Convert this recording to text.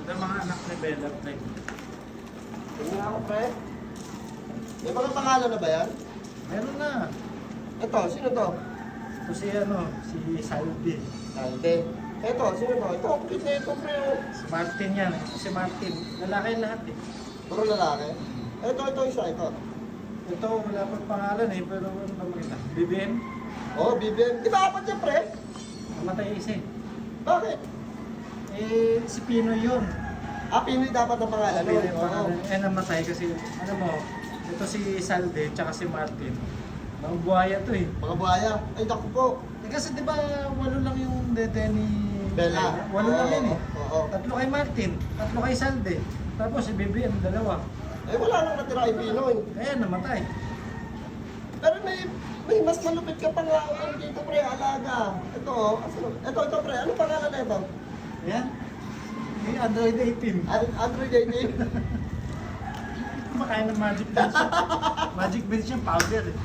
ng mga anak ni Bella, pre. Tingnan ako, pre. May mga pangalan na ba yan? Meron na. Ito, sino to? Ito si si Salvi. Alde. Ito, sino to? Ito, ang cute na ito, pre. Oh. Si Martin yan. Si Martin. Lalaki lahat eh. Puro lalaki. Ito, isa, ito. Ito, wala pang pangalan eh, pero ano ba makita? BBM? Oh, BBM. Di ba apat yan, pre? Namatay isa eh. Bakit? Eh, si Pinoy yun. Ah, Pinoy dapat ang pangalan. Pinoy yung Oo. pangalan. Eh, namatay kasi, ano mo, ito si Salde, tsaka si Martin. Mga buhaya to eh. Mga buhaya. Ay, naku po. Eh, kasi di ba, 8 lang yung dede ni Bella. 8 lang yun eh. Oo. 3 kay Martin, 3 kay Salde. Tapos si BBM, 2. Eh, wala nang natira kay Pinoy. Eh, namatay. Pero may mas malupit ka pa nga dito, pre, alaga. Ito, oh. Ito, pre. Ano pangalan na ito? Ayan. May Android 18. Android 18. Kumakain ng Magic Beans siya. Magic Beans siya, powder eh.